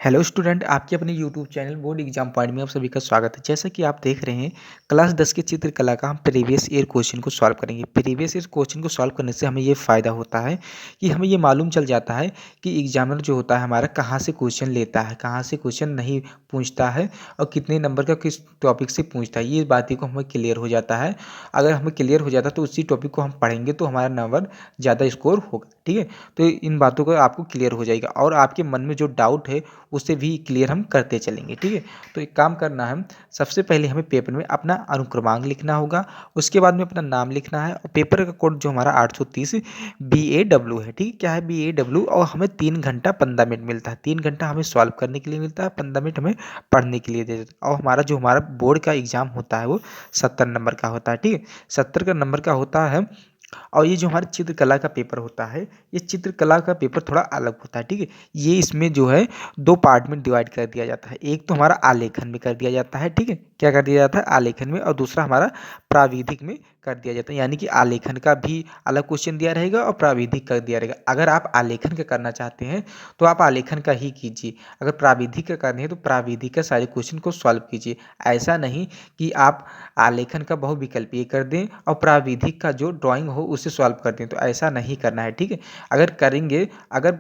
Hello student, आपके अपने YouTube channel board exam point में आप सभी का स्वागत है। जैसा कि आप देख रहे हैं, क्लास 10 के चित्रकला का हम प्रीवियस ईयर क्वेश्चन को सॉल्व करेंगे। प्रीवियस ईयर क्वेश्चन को सॉल्व करने से हमें ये फ़ायदा होता है कि हमें ये मालूम चल जाता है कि एग्जामिनर जो होता है हमारा कहाँ से क्वेश्चन लेता है, कहाँ से क्वेश्चन नहीं पूछता है और कितने नंबर का किस टॉपिक से पूछता है। ये बातें को हमें क्लियर हो जाता है। अगर हमें क्लियर हो जाता है तो उसी टॉपिक को हम पढ़ेंगे तो हमारा नंबर ज़्यादा स्कोर होगा। ठीक है, तो इन बातों का आपको क्लियर हो जाएगा और आपके मन में जो डाउट है उसे भी क्लियर हम करते चलेंगे। ठीक है, तो एक काम करना है, सबसे पहले हमें पेपर में अपना अनुक्रमांक लिखना होगा, उसके बाद में अपना नाम लिखना है और पेपर का कोड जो हमारा 830 BAW है। ठीक है, क्या है BAW, और हमें 3 घंटा 15 मिनट मिलता है। 3 घंटा हमें सॉल्व करने के लिए मिलता है, 15 मिनट हमें पढ़ने के लिए दे देता है। और हमारा बोर्ड का एग्जाम होता है वो 70 नंबर का होता है। ठीक है, 70 नंबर का होता है। और ये जो हमारा चित्रकला का पेपर होता है, ये चित्रकला का पेपर थोड़ा अलग होता है। ठीक है, ये इसमें जो है 2 पार्ट में डिवाइड कर दिया जाता है। एक तो हमारा आलेखन में कर दिया जाता है। ठीक है, क्या कर दिया जाता है आलेखन में, और दूसरा हमारा प्राविधिक में कर दिया जाता है। यानी कि आलेखन का भी अलग क्वेश्चन दिया रहेगा और प्राविधिक कर दिया रहेगा। अगर आप आलेखन का करना चाहते हैं तो आप आलेखन का ही कीजिए, अगर प्राविधिक का करना है तो प्राविधिक का सारे क्वेश्चन को सॉल्व कीजिए। ऐसा नहीं कि आप आलेखन का बहुविकल्पीय कर दें और प्राविधिक का जो ड्राइंग हो उसे सॉल्व कर दें, तो ऐसा नहीं करना है। ठीक है, अगर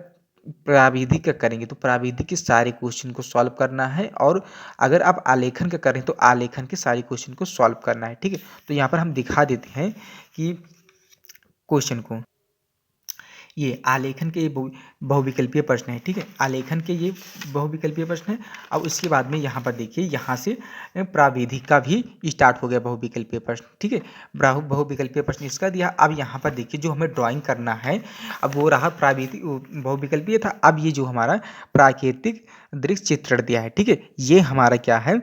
प्राविधिक का करेंगे तो प्राविधिक के सारे क्वेश्चन को सॉल्व करना है, और अगर आप आलेखन का करें तो आलेखन के सारे क्वेश्चन को सॉल्व करना है। ठीक है, तो यहाँ पर हम दिखा देते हैं कि क्वेश्चन को, ये आलेखन के ये बहुविकल्पीय प्रश्न है। ठीक है, आलेखन के ये बहुविकल्पीय प्रश्न है। अब उसके बाद में यहाँ पर देखिए, यहाँ से प्राविधिक का भी स्टार्ट हो गया बहुविकल्पीय प्रश्न। ठीक है, बहुविकल्पीय प्रश्न इसका दिया। अब यहाँ पर देखिए जो हमें ड्राइंग करना है, अब वो रहा प्राविधिक, बहुविकल्पीय था। अब ये जो हमारा प्राकृतिक दृश्य चित्रण दिया है, ठीक है, ये हमारा क्या है,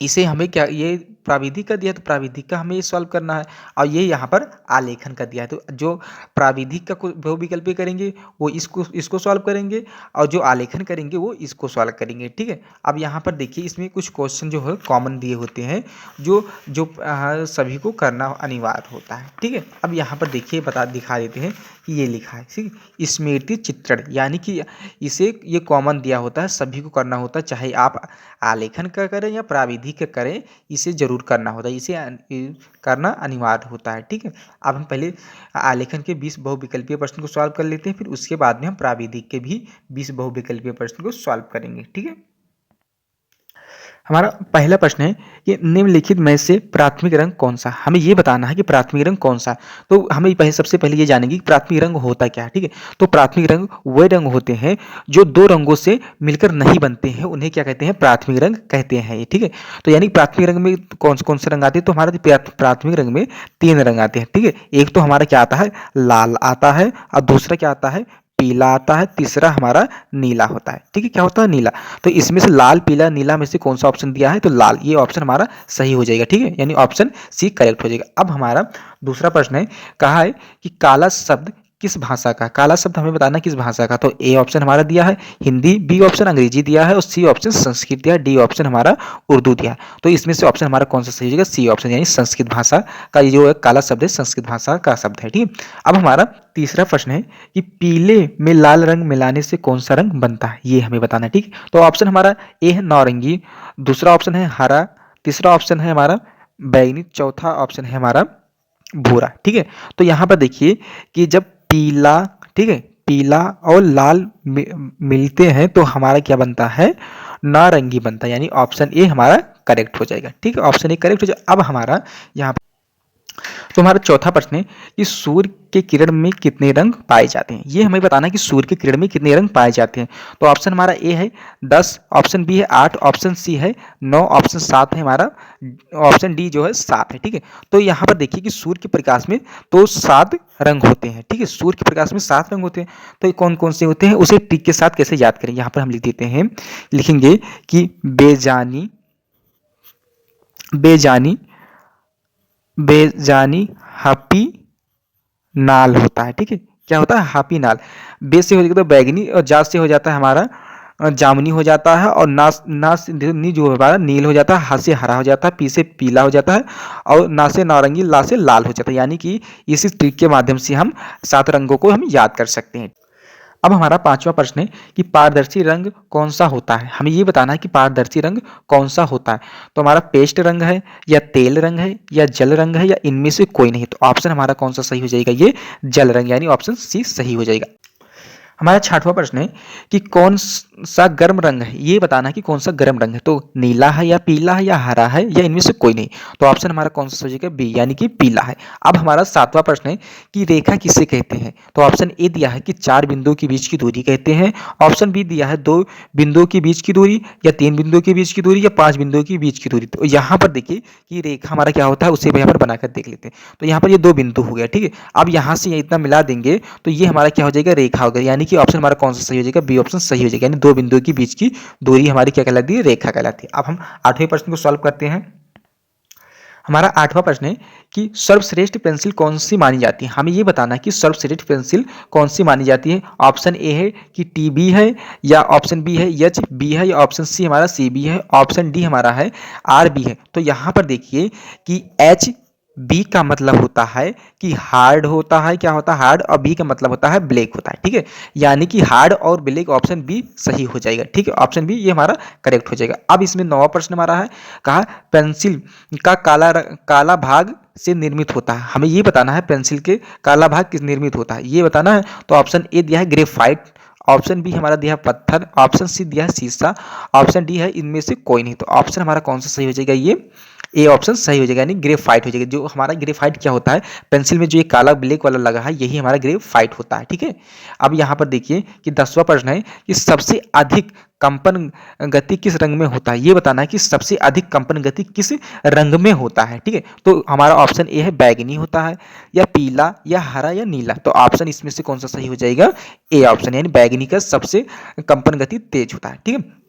इसे हमें क्या, ये प्राविधिक का दिया तो प्राविधिक का हमें ये सॉल्व करना है, और ये यहाँ पर आलेखन का दिया है तो जो प्राविधिक का बहुविकल्पीय करेंगे वो इसको सॉल्व करेंगे, और जो आलेखन करेंगे वो इसको सॉल्व करेंगे। ठीक है, अब यहाँ पर देखिए इसमें कुछ क्वेश्चन जो है कॉमन दिए होते हैं, जो जो सभी को करना अनिवार्य होता है। ठीक है, अब यहाँ पर देखिए दिखा देते हैं कि ये लिखा है, ठीक है, स्मृति चित्रण, यानी कि इसे ये कॉमन दिया होता है, सभी को करना होता है, चाहे आप आलेखन का करें या प्राविधिक का करें, इसे जरूर करना होता है, इसे करना अनिवार्य होता है। ठीक है, अब हम पहले आलेखन के 20 बहुविकल्पीय प्रश्न को सॉल्व कर लेते हैं, फिर उसके बाद में हम प्राविधिक के भी 20 बहुविकल्पीय प्रश्न को सॉल्व करेंगे। ठीक है, हमारा पहला प्रश्न है कि निम्नलिखित में से प्राथमिक रंग कौन सा। हमें ये बताना है कि प्राथमिक रंग कौन सा। तो हमें सबसे पहले ये जानेंगे कि प्राथमिक रंग होता क्या है। ठीक है, तो प्राथमिक रंग वे रंग होते हैं जो दो रंगों से मिलकर नहीं बनते हैं, उन्हें क्या कहते हैं, प्राथमिक रंग कहते हैं। ठीक है, तो यानी प्राथमिक रंग में कौन से रंग आते हैं, तो हमारा प्राथमिक रंग में 3 रंग आते हैं। ठीक है, एक तो हमारा क्या आता है, लाल आता है, और दूसरा क्या आता है, पीला आता है, तीसरा हमारा नीला होता है। ठीक है, क्या होता है, नीला। तो इसमें से लाल पीला नीला में से कौन सा ऑप्शन दिया है, तो लाल, ये ऑप्शन हमारा सही हो जाएगा। ठीक है, यानी ऑप्शन सी करेक्ट हो जाएगा। अब हमारा दूसरा प्रश्न है, कहा है कि काला शब्द किस भाषा का, काला शब्द हमें बताना किस भाषा का। तो ए ऑप्शन हमारा दिया है हिंदी, बी ऑप्शन अंग्रेजी दिया है, और सी ऑप्शन संस्कृत दिया है, डी ऑप्शन हमारा उर्दू दिया है। तो इसमें से ऑप्शन हमारा कौन सा सही हो जाएगा, सी ऑप्शन, यानी संस्कृत भाषा का ये जो है काला शब्द है, संस्कृत भाषा का शब्द है। ठीक है, अब हमारा तीसरा प्रश्न है कि पीले में लाल रंग मिलाने से कौन सा रंग बनता है, ये हमें बताना है। ठीक, तो ऑप्शन हमारा ए है नारंगी, दूसरा ऑप्शन है हरा, तीसरा ऑप्शन है हमारा बैंगनी, चौथा ऑप्शन है हमारा भूरा। ठीक है, तो यहाँ पर देखिए कि जब पीला, ठीक है, पीला और लाल मिलते हैं तो हमारा क्या बनता है, नारंगी बनता है, यानी ऑप्शन ए हमारा करेक्ट हो जाएगा। ठीक है, ऑप्शन ए करेक्ट हो जाएगा। अब हमारा यहाँ तो हमारा चौथा प्रश्न है कि सूर्य के किरण में कितने रंग पाए जाते हैं, ये हमें बताना है कि सूर्य के किरण में कितने रंग पाए जाते हैं। तो ऑप्शन हमारा ए है 10, ऑप्शन बी है 8, ऑप्शन सी है 9, ऑप्शन 7 है हमारा, ऑप्शन डी जो है 7 है। ठीक है, तो यहाँ पर देखिए कि सूर्य के प्रकाश में तो 7 रंग होते हैं। ठीक है, सूर्य के प्रकाश में 7 रंग होते हैं, तो ये कौन कौन से होते हैं, उसे टिक के साथ कैसे याद करें। यहाँ पर हम लिख देते हैं, लिखेंगे कि बेजानी, बेजानी, बेजानी, हापी, नाल होता है। ठीक है, क्या होता है, हापी नाल। बे से हो जाएगा तो बैगनी, और जा से हो जाता है हमारा जामुनी हो जाता है, और ना से नी जो हमारा नील हो जाता है, हा से हरा हो जाता है, पी से पीला हो जाता है, और ना से नारंगी, ला से लाल हो जाता है। यानी कि इसी ट्रिक के माध्यम से हम 7 रंगों को हम याद कर सकते हैं। अब हमारा पांचवा प्रश्न है कि पारदर्शी रंग कौन सा होता है। हमें ये बताना है कि पारदर्शी रंग कौन सा होता है। तो हमारा पेस्ट रंग है या तेल रंग है या जल रंग है या इनमें से कोई नहीं। तो ऑप्शन हमारा कौन सा सही हो जाएगा, ये जल रंग, यानी ऑप्शन सी सही हो जाएगा। हमारा छठवां प्रश्न है कि कौन सा गर्म रंग है, ये बताना है कि कौन सा गर्म रंग है। तो नीला है या पीला है या हरा है या इनमें से कोई नहीं। तो ऑप्शन हमारा कौन सा हो जाएगा, बी, यानी कि पीला है। अब हमारा सातवां प्रश्न है कि रेखा किसे कहते हैं। तो ऑप्शन ए दिया है कि 4 बिंदुओं के बीच की दूरी कहते हैं। ऑप्शन बी दिया है 2 बिंदुओं के बीच की दूरी या 3 बिंदुओं के बीच की दूरी या 5 बिंदुओं के बीच की दूरी। तो यहाँ पर देखिए कि रेखा हमारा क्या होता है, उसे यहाँ पर बनाकर देख लेते हैं। तो यहाँ पर ये 2 बिंदु हो गया, ठीक है। अब यहाँ से इतना मिला देंगे तो ये हमारा क्या हो जाएगा, रेखा हो गया, यानी कि ऑप्शन हमारा कौन सा सही हो जाएगा, बी ऑप्शन सही हो जाएगा, यानी 2 बिंदुओं के बीच की दूरी हमारी क्या कहलाती है, रेखा कहलाती है। अब हम 8वें प्रश्न को सॉल्व करते हैं। हमारा 8वां प्रश्न है कि सर्वश्रेष्ठ पेंसिल कौन सी मानी जाती है। हमें ये बताना है कि सर्वश्रेष्ठ पेंसिल कौन सी मानी जाती है। ऑप्शन ए है कि टी बी है, या ऑप्शन बी है एच बी है, या ऑप्शन सी हमारा सी बी है, ऑप्शन डी हमारा है आर बी है। तो यहाँ पर देखिए कि एच बी का मतलब होता है कि हार्ड होता है, क्या होता है, हार्ड, और बी का मतलब होता है ब्लैक होता है, ठीक है। यानी कि हार्ड और ब्लैक, ऑप्शन बी सही हो जाएगा, ठीक है। ऑप्शन बी ये हमारा करेक्ट हो जाएगा। अब इसमें 9वां प्रश्न हमारा है, कहा पेंसिल का काला भाग से निर्मित होता है। हमें ये बताना है पेंसिल के काला भाग किस निर्मित होता है, ये बताना है। तो ऑप्शन ए दिया है ग्रेफाइट, ऑप्शन बी हमारा दिया है पत्थर, ऑप्शन सी दिया है शीशा, ऑप्शन डी है इनमें से कोई नहीं। तो ऑप्शन हमारा कौन सा सही हो जाएगा, ये ए ऑप्शन सही हो जाएगा, यानी ग्रेफाइट हो जाएगा। जो हमारा ग्रेफाइट क्या होता है, पेंसिल में जो ये काला ब्लैक वाला लगा है यही हमारा ग्रेफाइट होता है, ठीक है। अब यहाँ पर देखिए कि 10वां प्रश्न है कि सबसे अधिक कंपन गति किस रंग में होता है। ये बताना है कि सबसे अधिक कंपन गति किस रंग में होता है, ठीक है। तो हमारा ऑप्शन ए है बैगनी होता है, या पीला, या हरा, या नीला। तो ऑप्शन इसमें से कौन सा सही हो जाएगा, ए ऑप्शन, यानी बैगनी का सबसे कंपन गति तेज होता है, ठीक है।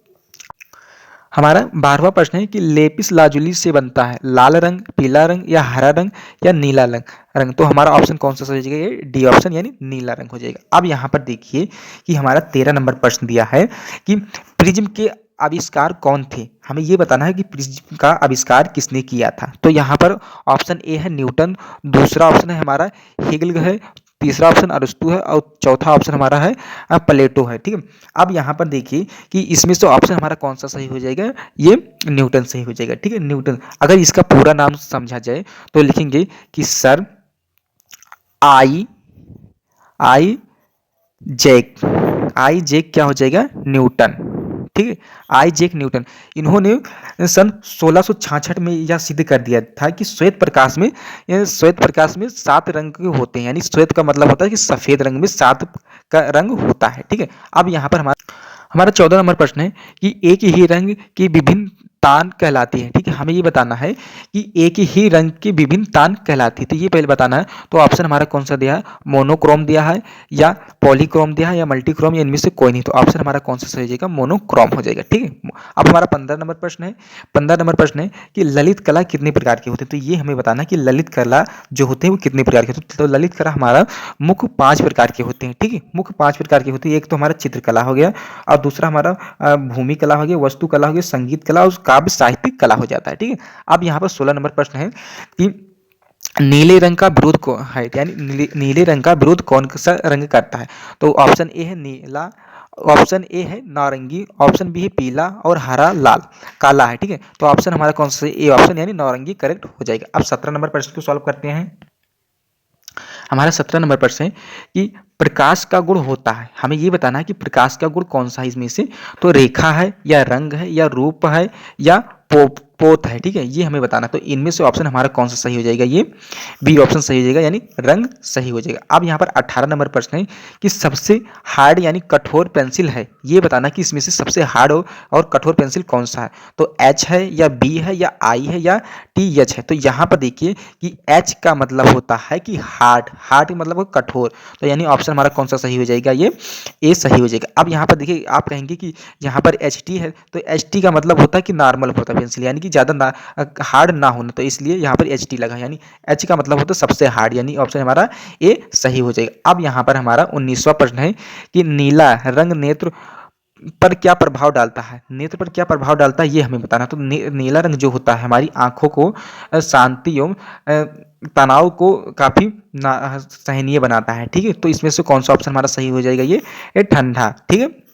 हमारा 12वां प्रश्न है कि लेपिस लाजुली से बनता है लाल रंग, पीला रंग, या हरा रंग, या नीला रंग। तो हमारा ऑप्शन कौन सा सही हो जाएगा, ये डी ऑप्शन, यानी नीला रंग हो जाएगा। अब यहाँ पर देखिए कि हमारा 13 नंबर प्रश्न दिया है कि प्रिज्म के आविष्कार कौन थे। हमें ये बताना है कि प्रिज्म का आविष्कार किसने किया था। तो यहाँ पर ऑप्शन ए है न्यूटन, दूसरा ऑप्शन है हमारा हेगल है, तीसरा ऑप्शन अरस्तु है, और चौथा ऑप्शन हमारा है प्लेटो है, ठीक है। अब यहाँ पर देखिए कि इसमें से ऑप्शन हमारा कौन सा सही हो जाएगा, ये न्यूटन सही हो जाएगा, ठीक है, न्यूटन। अगर इसका पूरा नाम समझा जाए तो लिखेंगे कि सर आई जैक क्या हो जाएगा, न्यूटन, ठीक है। आइजैक न्यूटन, इन्होंने सन 1666 में यह सिद्ध कर दिया था कि श्वेत प्रकाश में 7 रंग के होते हैं, यानी श्वेत का मतलब होता है कि सफेद रंग में 7 का रंग होता है, ठीक है। अब यहाँ पर हमारा 14 नंबर प्रश्न है कि एक ही रंग की विभिन्न तान कहलाती है, ठीक है। हमें ये बताना है कि एक ही रंग की विभिन्न तान कहलाती है। तो ये पहले बताना है। तो ऑप्शन हमारा कौन सा दिया है, मोनोक्रोम दिया है, या पॉलीक्रोम दिया है, या मल्टीक्रोम, या इनमें से कोई नहीं। तो ऑप्शन हमारा कौन सा सही हो जाएगा, मोनोक्रोम हो जाएगा, ठीक है। अब हमारा 15 नंबर प्रश्न है। 15 नंबर प्रश्न है कि ललित कला कितने प्रकार के होते हैं। तो ये हमें बताना है कि ललित कला जो होते हैं वो कितने प्रकार के होते हैं। तो ललित कला हमारा मुख्य 5 प्रकार के होते हैं, ठीक है। मुख्य 5 प्रकार के होते हैं। एक तो हमारा चित्रकला हो गया, और दूसरा हमारा भूमि कला हो गया, वस्तु कला हो गया, संगीत कला और काव्य साहित्यिक कला हो जाता है, ठीक है। अब यहाँ पर 16 नंबर प्रश्न है कि नीले रंग का विरोध कौन है, यानी नीले रंग का विरोध कौन सा रंग करता है। तो ऑप्शन ए है नीला, ऑप्शन ए है नारंगी, ऑप्शन बी है पीला, और हरा लाल काला है, ठीक है। तो ऑप्शन हमारा कौन सा, ए ऑप्शन, यानी नारंगी करेक्ट हो जाएगा। अब 17 नंबर प्रश्न को सॉल्व करते हैं। हमारा 17 नंबर प्रश्न है कि प्रकाश का गुण होता है। हमें ये बताना है कि प्रकाश का गुण कौन सा है इसमें से। तो रेखा है, या रंग है, या रूप है, या पोत है, ठीक है। ये हमें बताना। तो इनमें से ऑप्शन हमारा कौन सा सही हो जाएगा, ये बी ऑप्शन सही हो जाएगा, यानी रंग सही हो जाएगा। अब यहाँ पर 18 नंबर प्रश्न है कि सबसे हार्ड यानी कठोर पेंसिल है। ये बताना कि इसमें से सबसे हार्ड और कठोर पेंसिल कौन सा है। तो एच है, या बी है, या आई है, या टी एच है। तो यहाँ पर देखिए कि एच का मतलब होता है कि हार्ड मतलब कठोर। तो यानी ऑप्शन हमारा कौन सा सही हो जाएगा, ये ए सही हो जाएगा। अब यहाँ पर देखिए आप कहेंगे कि यहाँ पर एच टी है, तो एच टी का मतलब होता है कि नॉर्मल होता है पेंसिल, यानी कि ज़्यादा हार्ड ना होना। तो इसलिए यहाँ पर एच टी लगा, यानी एच का मतलब होता है सबसे हार्ड, यानी ऑप्शन हमारा ए सही हो जाएगा। अब यहाँ पर हमारा 19वां प्रश्न है कि नीला रंग नेत्र पर क्या प्रभाव डालता है, नेत्र पर क्या प्रभाव डालता है ये हमें बताना है। तो नीला रंग जो होता है हमारी आंखों को शांति एवं तनाव को काफी सहनीय बनाता है। ठीक है, तो इसमें से कौन सा ऑप्शन हमारा सही हो जाएगा, ये ठंडा। ठीक है।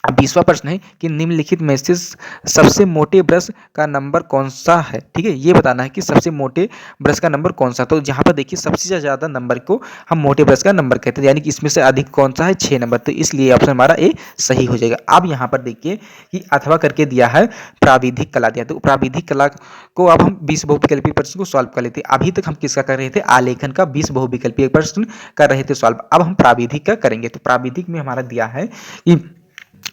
अब 20वां प्रश्न है कि निम्नलिखित में से सबसे मोटे ब्रश का नंबर कौन सा है। ठीक है, ये बताना है कि सबसे मोटे ब्रश का नंबर कौन सा। तो जहाँ पर देखिए सबसे ज़्यादा नंबर को हम मोटे ब्रश का नंबर कहते हैं, यानी कि इसमें से अधिक कौन सा है, 6 नंबर। तो इसलिए ऑप्शन हमारा ए सही हो जाएगा। अब यहाँ पर देखिए कि अथवा करके दिया है, प्राविधिक कला दिया। तो प्राविधिक कला को अब हम 20 बहुविकल्पीय प्रश्न को सॉल्व कर लेते हैं। अभी तक हम किसका कर रहे थे, आलेखन का 20 बहुविकल्पीय प्रश्न कर रहे थे सॉल्व। अब हम प्राविधिक का करेंगे। तो प्राविधिक में हमारा दिया है कि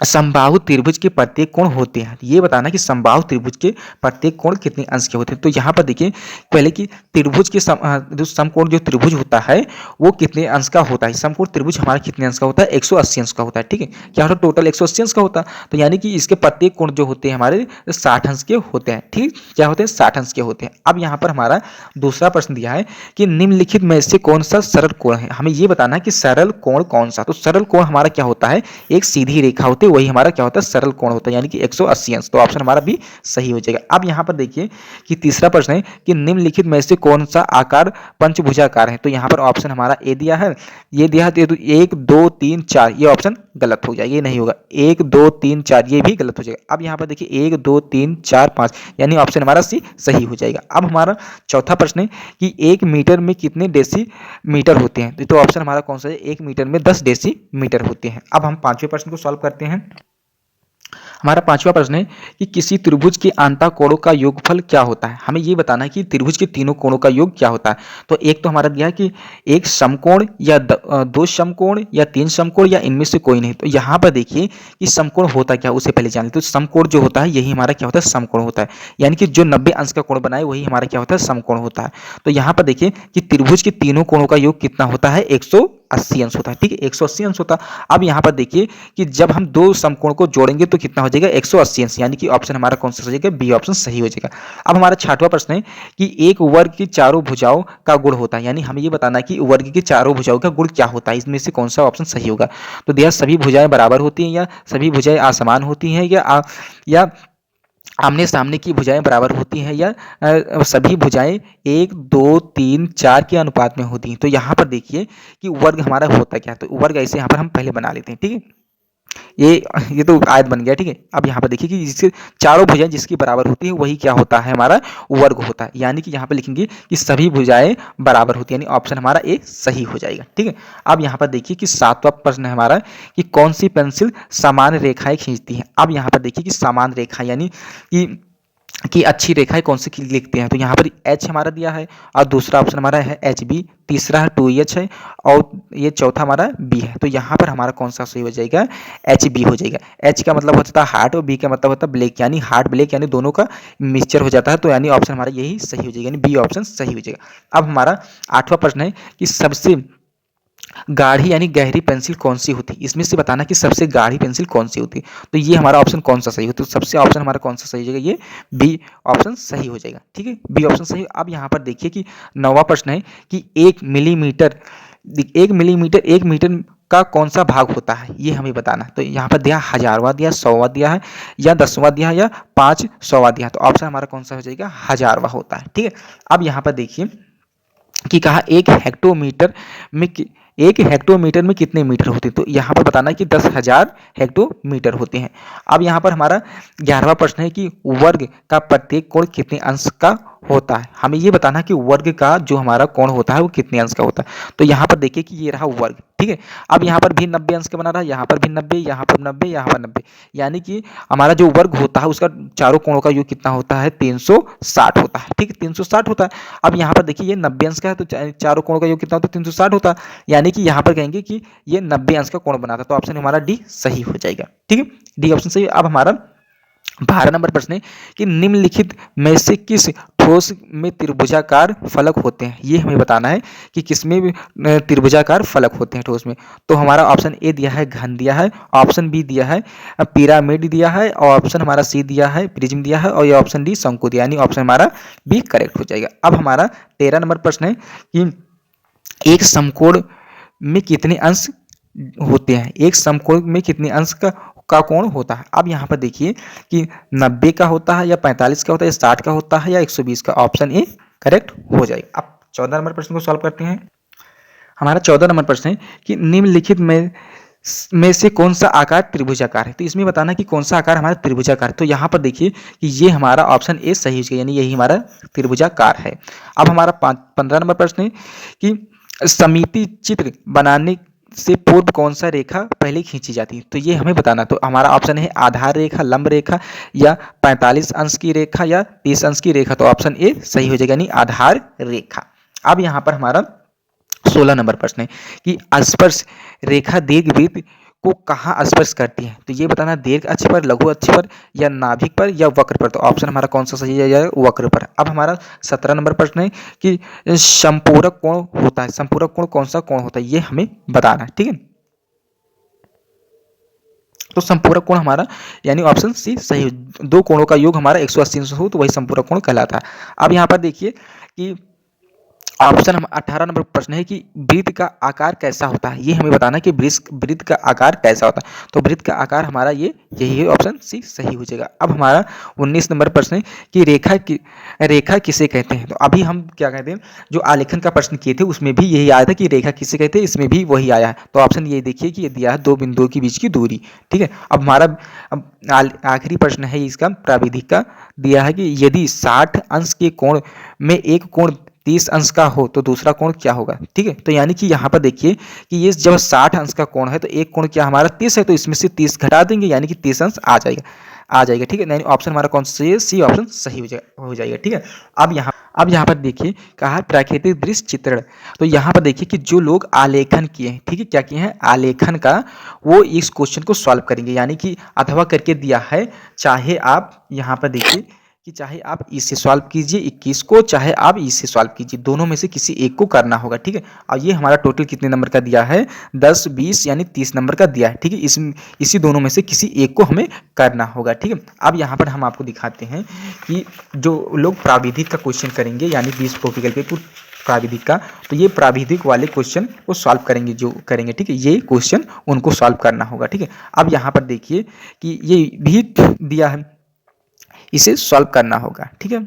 समबाहु त्रिभुज के प्रत्येक कोण होते हैं। ये बताना कि समबाहु त्रिभुज के प्रत्येक कोण कितने अंश के होते हैं। तो यहाँ पर देखिए पहले कि त्रिभुज के जो समकोण जो त्रिभुज होता है वो कितने अंश का होता है। समकोण त्रिभुज हमारा कितने अंश का होता है, 180 अंश का होता है। ठीक है, क्या होता है, टोटल 180 अंश का होता है। तो यानी कि इसके प्रत्येक कोण जो होते हैं हमारे 60 अंश के होते हैं। ठीक, क्या होते हैं, 60 अंश के होते हैं। अब यहाँ पर हमारा दूसरा प्रश्न दिया है कि निम्नलिखित में से कौन सा सरल कोण है। हमें ये बताना है कि सरल कोण कौन सा। तो सरल कोण हमारा क्या होता है, एक सीधी रेखा होती है, वही हमारा क्या होता है, सरल कोण होता है, यानी कि 180 अंश। तो ऑप्शन हमारा भी सही हो जाएगा। अब यहाँ पर देखिए कि तीसरा प्रश्न है कि निम्नलिखित में से कौन सा आकार पंचभुजाकार है। तो यहाँ पर ऑप्शन हमारा ए दिया है, ये दिया है। तो 1 2 3 4 ये ऑप्शन गलत हो जाएगा, ये नहीं होगा। 1 2 3 4 ये भी गलत हो जाएगा। अब यहाँ पर देखिए 1 2 3 4 5 यानी ऑप्शन हमारा सी सही हो जाएगा। अब हमारा चौथा प्रश्न है कि 1 मीटर में कितने डेसीमीटर होते हैं। तो ऑप्शन हमारा कौन सा है, 1 मीटर में 10 डेसीमीटर होते हैं। अब हम पांचवें प्रश्न को सॉल्व करते हैं। हमारा पांचवा प्रश्न है कि किसी त्रिभुज के आंतःकोणों का योगफल क्या होता है। हमें ये बताना है कि त्रिभुज के तीनों कोणों का योग क्या होता है। तो एक तो हमारा दिया है कि एक समकोण या दो समकोण या 3 समकोण या इनमें से कोई नहीं। तो यहाँ पर देखिए कि समकोण होता क्या, उसे पहले जान लेते। तो समकोण जो होता है यही हमारा क्या होता है, समकोण होता है, यानी कि जो 90 अंश का कोण बनाए वही हमारा क्या होता है, समकोण होता है। तो यहाँ पर देखिए कि त्रिभुज के तीनों कोणों का योग कितना होता है, 180 अंश होता है। ठीक है, 180 अंश होता है। अब यहाँ पर देखिए कि जब हम दो समकोण को जोड़ेंगे तो कितना हो जाएगा, 180 अंश, यानी कि ऑप्शन हमारा कौन सा हो जाएगा, बी ऑप्शन सही हो जाएगा। अब हमारा छठवां प्रश्न है कि एक वर्ग की चारों भुजाओं का गुण होता है, यानी हमें ये बताना है कि वर्ग की चारों भुजाओं का गुण क्या होता है, इसमें से कौन सा ऑप्शन सही होगा। तो दिया सभी भुजाएं बराबर होती हैं, या सभी भुजाएं असमान होती हैं, या आमने सामने की भुजाएं बराबर होती हैं, या सभी भुजाएं 1 2 3 4 के अनुपात में होती हैं। तो यहाँ पर देखिए कि वर्ग हमारा होता क्या है। तो वर्ग ऐसे यहाँ पर हम पहले बना लेते हैं। ठीक है, ये तो आयत बन गया। ठीक है, अब यहाँ पर देखिए कि जिसके चारों भुजाएं जिसकी बराबर होती है वही क्या होता है, हमारा वर्ग होता है। यानी कि यहाँ पर लिखेंगे कि सभी भुजाएं बराबर होती है, यानी ऑप्शन हमारा ए सही हो जाएगा। ठीक है, अब यहाँ पर देखिए कि सातवां प्रश्न है हमारा कि कौन सी पेंसिल समान रेखाएं खींचती है। अब यहाँ पर देखिए कि समान रेखा यानी कि अच्छी रेखाएं कौन सी लिखते हैं। तो यहाँ पर एच हमारा दिया है, और दूसरा ऑप्शन हमारा है एच बी, तीसरा है 2H है, और ये चौथा हमारा बी है। तो यहाँ पर हमारा कौन सा सही हो जाएगा, एच बी हो जाएगा। एच का मतलब होता है हार्ट और बी का मतलब होता है ब्लैक, यानी हार्ट ब्लैक, यानी दोनों का मिक्सचर हो जाता है। तो यानी ऑप्शन हमारा यही सही हो जाएगा, यानी बी ऑप्शन सही हो जाएगा। अब हमारा आठवां प्रश्न है कि सबसे गाढ़ी यानी गहरी पेंसिल कौन सी होती है। इसमें से बताना कि सबसे गाढ़ी पेंसिल कौन सी होती है। तो ये हमारा ऑप्शन कौन सा सही होता है। तो सबसे ऑप्शन हमारा कौन सा सही हो जाएगा, ये बी ऑप्शन सही हो जाएगा। ठीक है, बी ऑप्शन सही। अब यहाँ पर देखिए कि नौवां प्रश्न है कि 1 मिलीमीटर 1 मीटर का कौन सा भाग होता है, ये हमें बताना। तो यहाँ पर दिया हजारवा दिया, 100वां दिया है, या 10वां दिया है, या 500वां दिया है। तो ऑप्शन हमारा कौन सा हो जाएगा, हजारवा होता है। ठीक है, अब यहाँ पर देखिए कि कहा एक हेक्टोमीटर में कितने मीटर होते हैं। तो यहाँ पर बताना है कि 10,000 हेक्टोमीटर होते हैं। अब यहाँ पर हमारा 11वां प्रश्न है कि वर्ग का प्रत्येक कोण कितने अंश का होता है। हमें ये बताना है कि वर्ग का जो हमारा कोण होता है वो कितने अंश का होता है। तो यहाँ पर देखिए कि ये रहा वर्ग। ठीक है, अब यहाँ पर भी 90 अंश का बना रहा है, यहाँ पर भी 90, यहाँ पर 90, यहाँ पर 90, यानी कि हमारा जो वर्ग होता है उसका चारों कोणों का योग कितना होता है, 360 होता है। ठीक है, 360 होता है। अब यहाँ पर देखिए ये 90 अंश का है, तो चारों कोणों का योग कितना होता है, 360 होता है, यानी कि यहाँ पर कहेंगे कि ये 90 अंश का कोण बनाता है। तो ऑप्शन हमारा डी सही हो जाएगा। ठीक है, डी ऑप्शन सही। अब हमारा 12 नंबर प्रश्न है कि निम्नलिखित में से किस ठोस में त्रिभुजाकार फलक होते हैं। ये हमें बताना है कि किसमें भी त्रिभुजाकार फलक होते हैं ठोस में। तो हमारा ऑप्शन ए दिया है घन दिया है, ऑप्शन बी दिया है पिरामिड दिया है, और ऑप्शन हमारा सी दिया है प्रिज्म दिया है, और ये ऑप्शन डी शंकु दिया, यानी ऑप्शन हमारा बी करेक्ट हो जाएगा। अब हमारा 13 नंबर प्रश्न है कि एक समकोण में कितने अंश होते हैं। एक समकोण में कितने अंश का का कोण होता है। अब यहाँ पर देखिए कि 90 का होता है या 45 का होता है या 60 का होता है या 120 का, ऑप्शन ए करेक्ट हो जाएगा। अब 14 नंबर प्रश्न को सॉल्व करते हैं। हमारा 14 नंबर प्रश्न है कि निम्नलिखित में से कौन सा आकार त्रिभुजाकार है। तो इसमें बताना कि कौन सा आकार हमारा त्रिभुजाकार है। तो यहाँ पर देखिए कि ये हमारा ऑप्शन ए सही है, यानी यही हमारा त्रिभुजाकार है। अब हमारा 15 नंबर प्रश्न है कि समिति चित्र बनाने से पूर्व कौन सा रेखा पहले खींची जाती है। तो ये हमें बताना। तो हमारा ऑप्शन है आधार रेखा, लंब रेखा, या 45 अंश की रेखा, या 30 अंश की रेखा। तो ऑप्शन ए सही हो जाएगा, यानी आधार रेखा। अब यहाँ पर हमारा 16 नंबर प्रश्न है कि स्पर्श रेखा दीर्घवृत्त को कहाँ स्पर्श करती है। तो ये बताना दीर्घ अक्ष पर, लघु अक्ष पर, या नाभिक पर, या वक्र पर। तो ऑप्शन हमारा कौन सा सही है, वक्र पर। अब हमारा 17 नंबर प्रश्न है कि संपूरक कोण होता है। संपूरक कोण कौन सा कोण होता है, ये हमें बताना है, ठीक है। तो संपूरक कोण हमारा यानी ऑप्शन सी सही है। दो कोणों का योग हमारा 180 हो तो वही संपूरक कोण कहलाता है। अब यहाँ पर देखिए कि ऑप्शन 18 नंबर प्रश्न है कि वृत्त का आकार कैसा होता है। ये हमें बताना कि वृत्त का आकार कैसा होता है। तो वृत्त का आकार हमारा यही है, ऑप्शन सी सही हो जाएगा। अब हमारा 19 नंबर प्रश्न है कि रेखा किसे कहते हैं। तो अभी हम क्या कहते हैं, जो आलेखन का प्रश्न किए थे उसमें भी यही आया था कि रेखा किसे कहते हैं, इसमें भी वही आया है। तो ऑप्शन ये देखिए कि ये दिया है दो बिंदुओं के बीच की दूरी, ठीक है। अब हमारा आखिरी प्रश्न है इसका प्राविधिक का, दिया है कि यदि 60 अंश के कोण में एक कोण 30 अंश का हो तो दूसरा कोण क्या होगा, ठीक है। तो यानी कि यहाँ पर देखिए कि ये जब 60 अंश का कोण है तो एक कोण क्या हमारा 30 है, तो इसमें से 30 घटा देंगे यानी कि 30 अंश आ जाएगा, ठीक है। यानी ऑप्शन हमारा कौन सा है, सी ऑप्शन सही हो जाएगा, ठीक है। अब यहाँ पर देखिए कहा प्राकृतिक दृश्य चित्रण। तो यहाँ पर देखिए कि जो लोग आलेखन किए हैं, ठीक है, क्या किए हैं, आलेखन का, वो इस क्वेश्चन को सॉल्व करेंगे। यानी कि अथवा करके दिया है, चाहे आप यहाँ पर देखिए कि चाहे आप इससे सॉल्व कीजिए 21 को, चाहे आप इससे सॉल्व कीजिए, दोनों में से किसी एक को करना होगा, ठीक है। और ये हमारा टोटल कितने नंबर का दिया है, 10, 20 यानी 30 नंबर का दिया है, ठीक है। इसी दोनों में से किसी एक को हमें करना होगा, ठीक है। अब यहाँ पर हम आपको दिखाते हैं कि जो लोग प्राविधिक का क्वेश्चन करेंगे यानी 20 कॉपी करके प्राविधिक का, तो ये प्राविधिक वाले क्वेश्चन को सॉल्व करेंगे, जो करेंगे, ठीक है, ये क्वेश्चन उनको सॉल्व करना होगा, ठीक है। अब यहाँ पर देखिए कि ये भी दिया है, इसे सॉल्व करना होगा, ठीक है।